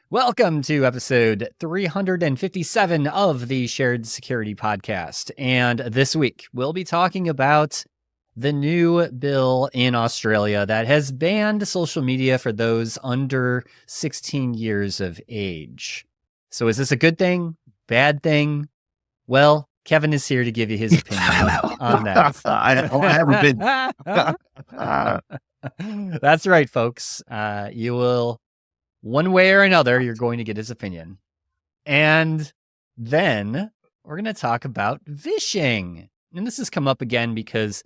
Welcome to episode 357 of the Shared Security Podcast. And this week, we'll be talking about the new bill in Australia that has banned social media for those under 16 years of age. So is this a good thing? Bad thing? Well, Kevin is here to give you his opinion on that. I haven't been. That's right, folks. You will... One way or another, you're going to get his opinion. And then we're going to talk about Vishing. And this has come up again because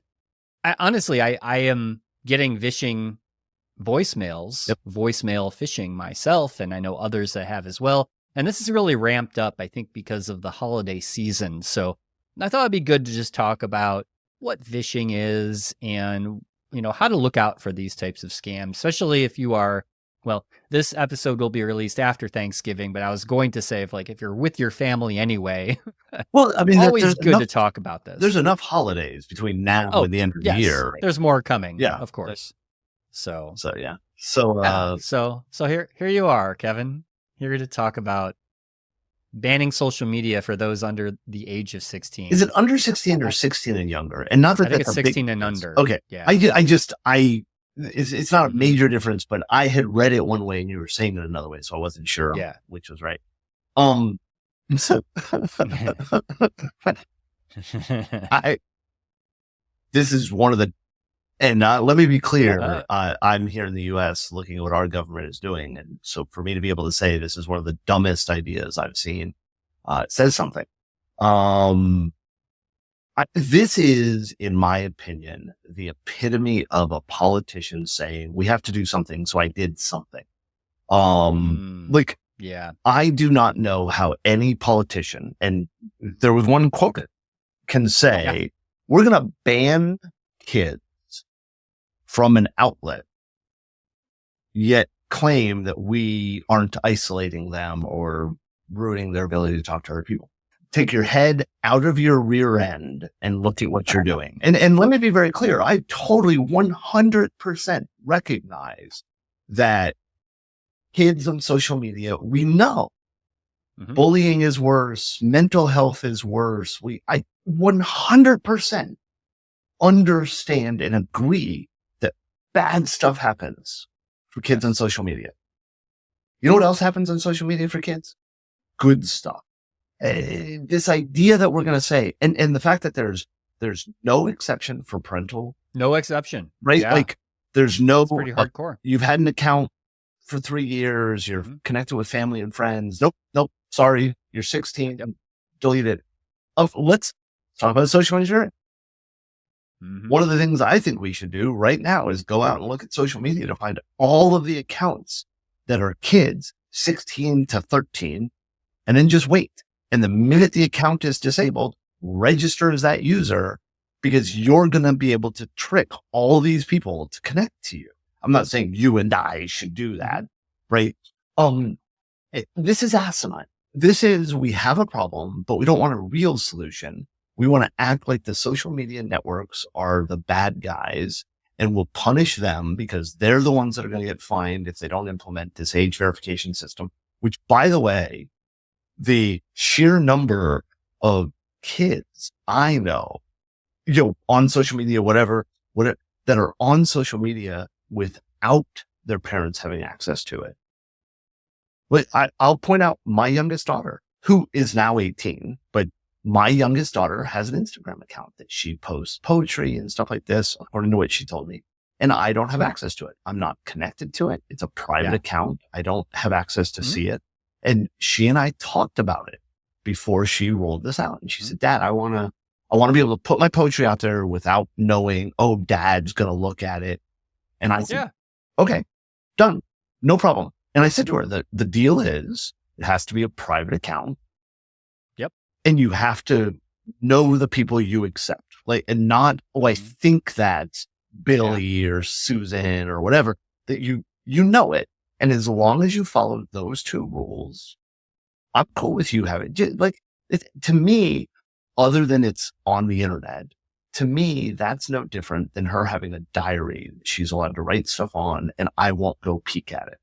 I am getting Vishing voicemails, voicemail phishing myself, and I know others that have as well. And this is really ramped up, I think, because of the holiday season. So I thought it'd be good to just talk about what Vishing is and, how to look out for these types of scams, especially if you are... Well, this episode will be released after Thanksgiving, but I was going to say if you're with your family anyway, well, I mean, always good to talk about this. There's enough holidays between now and the end of the year. There's more coming, of course. So yeah. So here you are, Kevin, here to talk about banning social media for those under the age of 16. Is it under 16 or 16 and younger? And not that I think it's 16 and under. Okay. Yeah. It's not a major difference, but I had read it one way and you were saying it another way, so I wasn't sure which was right. This is one of the, and let me be clear, I'm here in the US looking at what our government is doing. And so for me to be able to say this is one of the dumbest ideas I've seen, it says something. This is, in my opinion, the epitome of a politician saying, we have to do something, so I did something. I do not know how any politician, and there was one quoted, can say, we're going to ban kids from an outlet, yet claim that we aren't isolating them or ruining their ability to talk to other people. Take your head out of your rear end and look at what you're doing. And let me be very clear. I totally 100% recognize that kids on social media, we know bullying is worse. Mental health is worse. I 100% understand and agree that bad stuff happens for kids on social media. You know what else happens on social media for kids? Good stuff. This idea that we're going to say, and the fact that there's no exception for parental. No exception. Right? Yeah. Like there's no, it's pretty hardcore. You've had an account for 3 years. You're connected with family and friends. Nope. Sorry. You're 16. Delete it. Let's talk about social engineering. One of the things I think we should do right now is go out and look at social media to find all of the accounts that are kids 16 to 13 and then just wait. And the minute the account is disabled, register as that user because you're going to be able to trick all these people to connect to you. I'm not saying you and I should do that, right? This is asinine. We have a problem, but we don't want a real solution. We want to act like the social media networks are the bad guys and we'll punish them because they're the ones that are going to get fined if they don't implement this age verification system, which, by the way, the sheer number of kids I know, on social media, whatever, that are on social media without their parents having access to it. But I'll point out my youngest daughter, who is now 18, but my youngest daughter has an Instagram account that she posts poetry and stuff like this, according to what she told me. And I don't have access to it. I'm not connected to it. It's a private account. I don't have access to see it. And she and I talked about it before she rolled this out. And she said, Dad, I want to be able to put my poetry out there without knowing, Dad's going to look at it. And I said, okay, done. No problem. And I said to her that the deal is it has to be a private account. Yep. And you have to know the people you accept, and not, I think that's Billy or Susan or whatever, that you know it. And as long as you follow those two rules, I'm cool with you having to me, other than it's on the internet, to me, that's no different than her having a diary she's allowed to write stuff on and I won't go peek at it.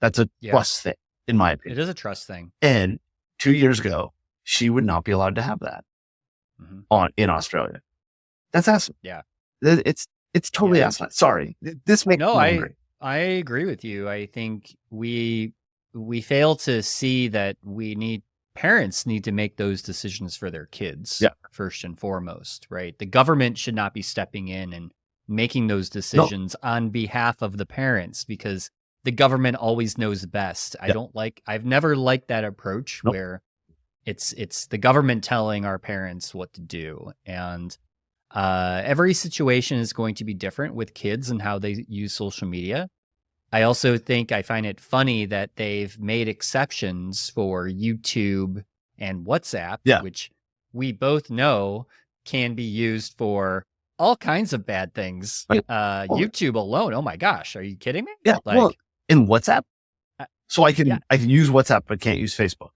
That's a trust thing. in my It opinion. is a trust thing. And 2 years ago, she would not be allowed to have that in Australia. That's asinine. Yeah. It's totally Yeah. asinine. Sorry. This makes me angry. I agree with you. I think we fail to see that parents need to make those decisions for their kids first and foremost, right? The government should not be stepping in and making those decisions on behalf of the parents, because the government always knows best. I've never liked that approach where it's the government telling our parents what to do. And every situation is going to be different with kids and how they use social media. I also I find it funny that they've made exceptions for YouTube and WhatsApp, which we both know can be used for all kinds of bad things. YouTube alone, oh my gosh, are you kidding me? Yeah, well, in WhatsApp, so I can use WhatsApp but can't use Facebook.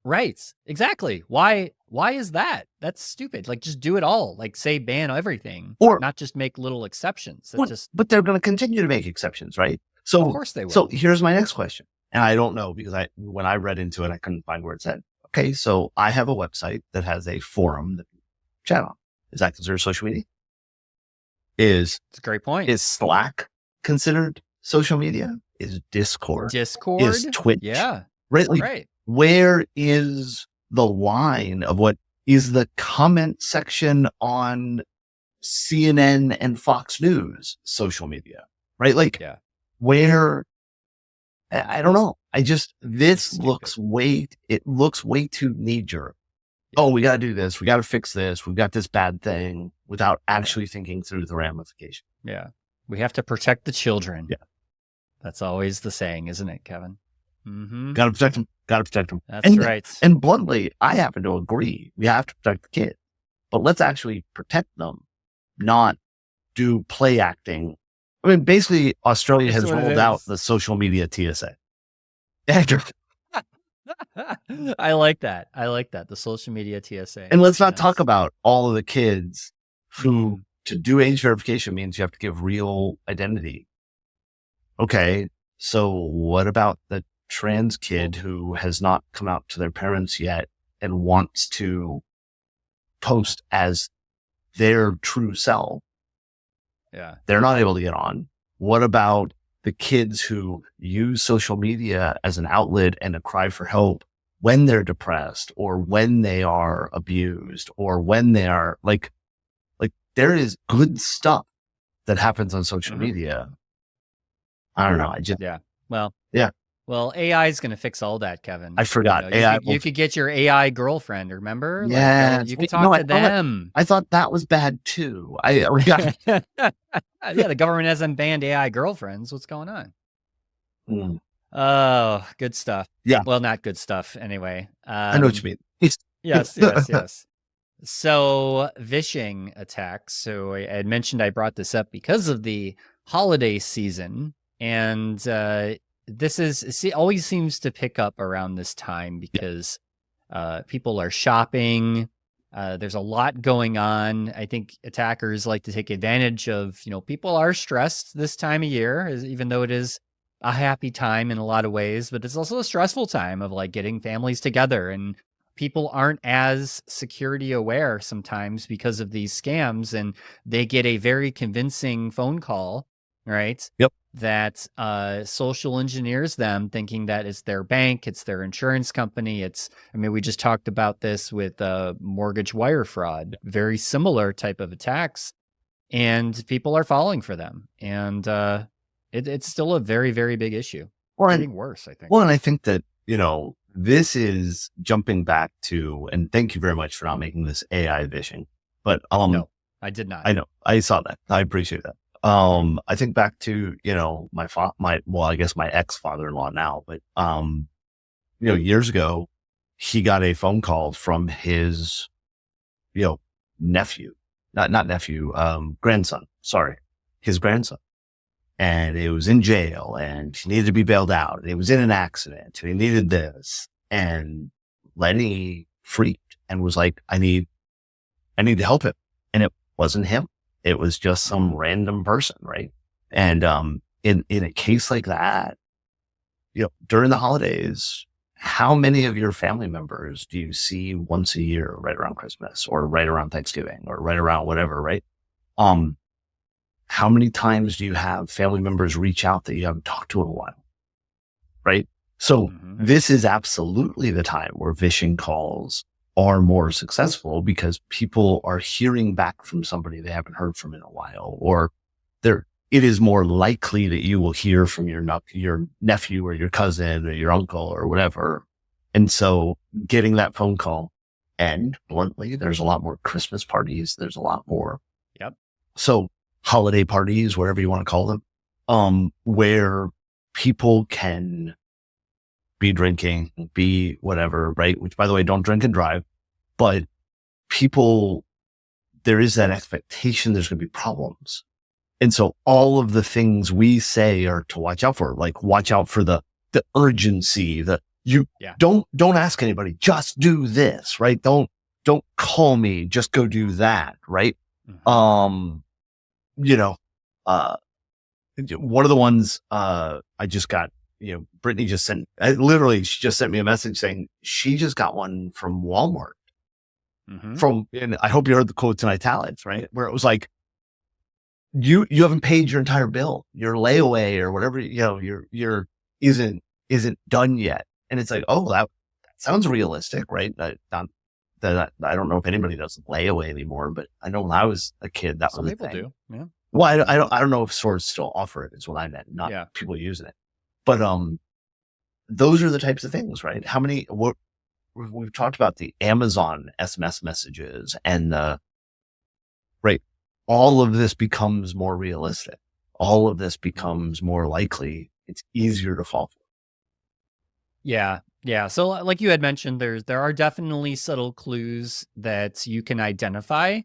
Right, exactly. Why is that? That's stupid. Like, just do it all. Like, say ban everything, or not just make little exceptions. But they're going to continue to make exceptions, right? So, of course they will. So here's my next question, and I don't know, because when I read into it, I couldn't find where it said. Okay, so I have a website that has a forum that people chat on. Is that considered social media? It's a great point. Is Slack considered social media? Is Discord? Is Twitch? Yeah, right. Right. Where is the line of what is the comment section on CNN and Fox News social media, right? Like, where, I don't know. This looks way too knee jerk. Oh, we got to do this. We got to fix this. We've got this bad thing, without actually thinking through the ramification. Yeah. We have to protect the children. Yeah. That's always the saying, isn't it, Kevin? Got to protect them. Got to protect them. That's right. And bluntly, I happen to agree. We have to protect the kid, but let's actually protect them, not do play acting. I mean, basically, Australia has rolled out the social media TSA. I like that. The social media TSA. And let's not talk about all of the kids who, to do age verification means you have to give real identity. Okay. So what about the trans kid who has not come out to their parents yet and wants to post as their true self? Yeah. They're not able to get on. What about the kids who use social media as an outlet and a cry for help when they're depressed, or when they are abused, or when they are like there is good stuff that happens on social media. I don't know. Well, AI is going to fix all that, Kevin. I forgot. You could get your AI girlfriend, remember? Yeah. You can talk to them. I thought that was bad too. Yeah, the government hasn't banned AI girlfriends. What's going on? Oh, good stuff. Yeah. Well, not good stuff anyway. I know what you mean. Yes. So, Vishing attacks. So I had mentioned I brought this up because of the holiday season, and this always seems to pick up around this time because people are shopping. There's a lot going on. I think attackers like to take advantage of, people are stressed this time of year, even though it is a happy time in a lot of ways, but it's also a stressful time of like getting families together, and people aren't as security aware sometimes because of these scams, and they get a very convincing phone call, right? Yep. That social engineers them, thinking that it's their bank, it's their insurance company. We just talked about this with mortgage wire fraud, very similar type of attacks, and people are falling for them. And it's still a very, very big issue. Getting worse, I think. Well, and I think that, this is jumping back to, and thank you very much for not making this AI vishing, but no, I did not. I know, I saw that. I appreciate that. I think back to, I guess my ex-father-in-law now, but, years ago, he got a phone call from his, nephew, not nephew, grandson, his grandson. And it was in jail, and he needed to be bailed out, and he was in an accident, and he needed this. And Lenny freaked and was like, I need to help him. And it wasn't him. It was just some random person. Right. And, in a case like that, during the holidays, how many of your family members do you see once a year, right around Christmas or right around Thanksgiving or right around whatever, right? How many times do you have family members reach out that you haven't talked to in a while? Right. So this is absolutely the time where phishing calls are more successful because people are hearing back from somebody they haven't heard from in a while, or it is more likely that you will hear from your nephew or your cousin or your uncle or whatever. And so getting that phone call, and bluntly, there's a lot more Christmas parties. There's a lot more. Yep. So holiday parties, whatever you want to call them, where people can be drinking, be whatever, right? Which, by the way, don't drink and drive, but there is that expectation there's going to be problems. And so all of the things we say are to watch out for, like watch out for the urgency, don't ask anybody, just do this, right? Don't call me, just go do that, right? One of the ones, I just got, Brittany she just sent me a message saying she just got one from Walmart and I hope you heard the quotes in italics, right? Where it was like, you haven't paid your entire bill, your layaway or whatever, your isn't done yet. And it's like, oh, that sounds realistic, right? I don't know if anybody does layaway anymore, but I know when I was a kid, that Some was a people thing. do. Yeah. Well, I don't know if stores still offer it, is what I meant, not people using it. But those are the types of things, right? We've talked about the Amazon SMS messages and all of this becomes more realistic. All of this becomes more likely. It's easier to fall for. Yeah. Yeah. So like you had mentioned, there are definitely subtle clues that you can identify.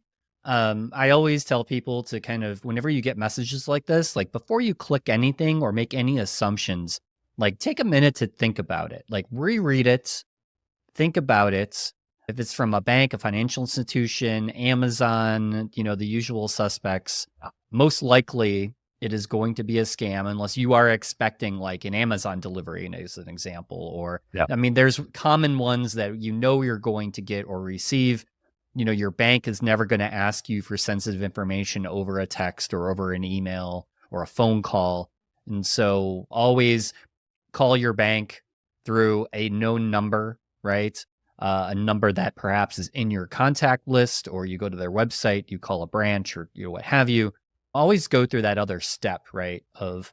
I always tell people to kind of, whenever you get messages like this, like before you click anything or make any assumptions, like take a minute to think about it, like reread it, think about it. If it's from a bank, a financial institution, Amazon, the usual suspects, most likely it is going to be a scam unless you are expecting like an Amazon delivery as an example. Or, I mean, there's common ones that you're going to get or receive. Your bank is never going to ask you for sensitive information over a text or over an email or a phone call. And so always call your bank through a known number, right? A number that perhaps is in your contact list, or you go to their website, you call a branch or what have you. Always go through that other step, right? Of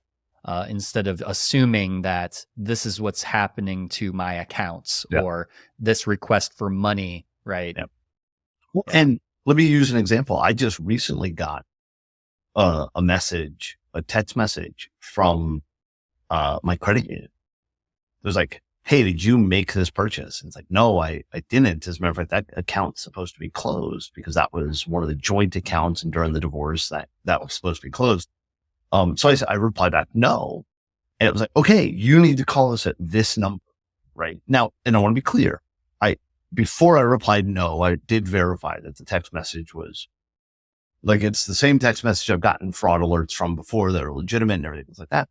instead of assuming that this is what's happening to my accounts or this request for money, right? Well, and let me use an example. I just recently got a text message from my credit union. It was like, hey, did you make this purchase? And it's like, no, I didn't. As a matter of fact, that account's supposed to be closed because that was one of the joint accounts. And during the divorce, that was supposed to be closed. So I replied back, no. And it was like, okay, you need to call us at this number right now. And I want to be clear. Before I replied no, I did verify that the text message was like, it's the same text message I've gotten fraud alerts from before that are legitimate and everything like that.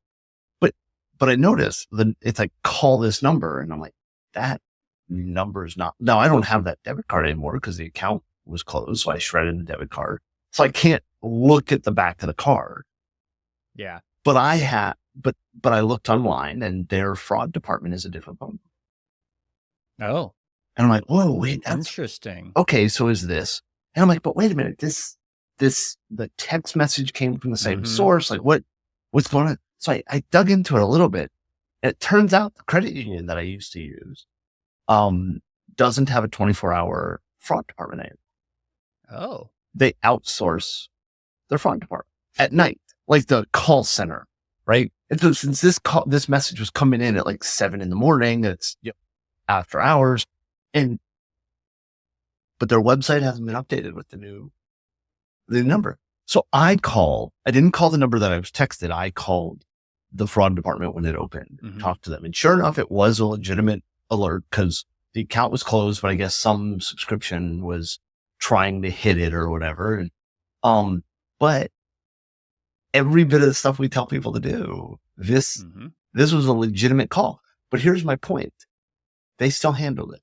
But I noticed that it's like, call this number. And I'm like, that number is not. Now I don't have that debit card anymore because the account was closed. So I shredded the debit card. So I can't look at the back of the card. Yeah. But but I looked online and their fraud department is a different phone. Oh. And I'm like, whoa, wait, that's interesting. Okay. So is this, and I'm like, but wait a minute, the text message came from the same source. Like what's going on? So I dug into it a little bit. And it turns out the credit union that I used to use, doesn't have a 24-hour fraud department anymore. Oh. They outsource their fraud department at night, like the call center, right? And so since this message was coming in at like 7 a.m, it's after hours, but their website hasn't been updated with the new number. So I didn't call the number that I was texted. I called the fraud department when it opened, talked to them. And sure enough, it was a legitimate alert because the account was closed, but I guess some subscription was trying to hit it or whatever. But every bit of the stuff we tell people to do, this This was a legitimate call. But here's my point. They still handled it,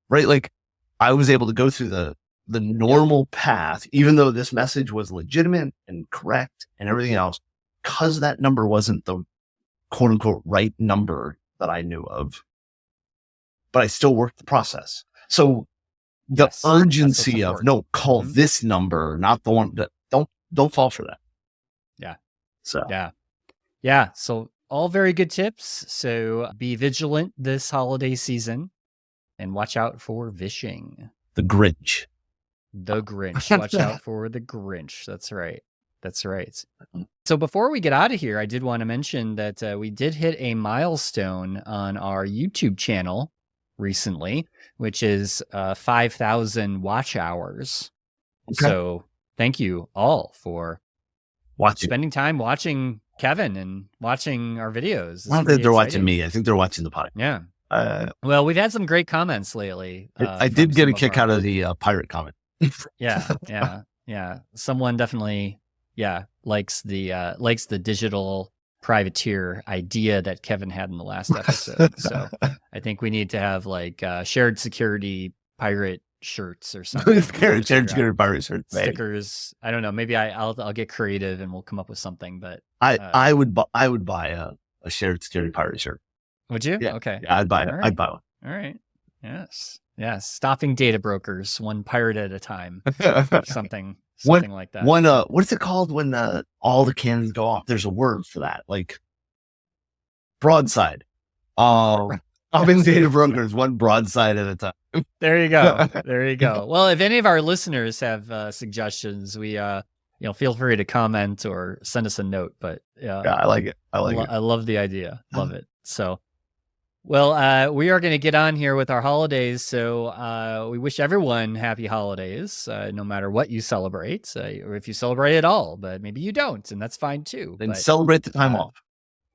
right? Like I was able to go through the normal path, even though this message was legitimate and correct and everything else, because that number wasn't the quote unquote right number that I knew of. But I still worked the process. So the urgency of no, call this number, not the one that don't fall for that. Yeah. So yeah. So all very good tips. So be vigilant this holiday season and watch out for Vishing. The Grinch. Watch out for the Grinch. That's right. So before we get out of here, I did want to mention that we did hit a milestone on our YouTube channel recently, which is 5,000 watch hours. Okay. So thank you all for spending time watching Kevin and watching our videos. I don't think they're watching me. I think they're watching the podcast. Yeah. Well, we've had some great comments lately. I did get a kick out of the pirate comment. Yeah. Someone definitely, likes the digital privateer idea that Kevin had in the last episode. So I think we need to have like shared security pirate shirts or something. shared security pirate shirts, stickers. I don't know. Maybe I'll get creative and we'll come up with something. But I would buy a shared security pirate shirt. Would you? Yeah. Okay. Yeah, I'd buy it. Right. I'd buy one. All right. Yes. Stopping data brokers, one pirate at a time. Something like that. What's it called when all the cannons go off? There's a word for that, like broadside. Stopping data brokers, one broadside at a time. There you go. Well, if any of our listeners have suggestions, we feel free to comment or send us a note. But yeah, I like it. I love the idea. Love it. So. Well, we are going to get on here with our holidays. So we wish everyone happy holidays, no matter what you celebrate, or if you celebrate at all, but maybe you don't, and that's fine too. Then celebrate the time off.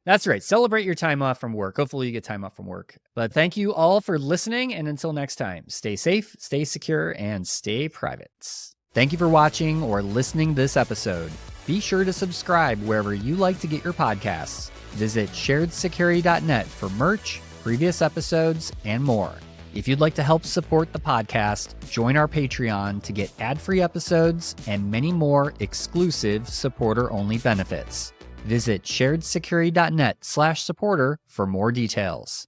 That's right. Celebrate your time off from work. Hopefully you get time off from work. But thank you all for listening. And until next time, stay safe, stay secure, and stay private. Thank you for watching or listening this episode. Be sure to subscribe wherever you like to get your podcasts. Visit sharedsecurity.net for merch, previous episodes, and more. If you'd like to help support the podcast, join our Patreon to get ad-free episodes and many more exclusive supporter-only benefits. Visit sharedsecurity.net/supporter for more details.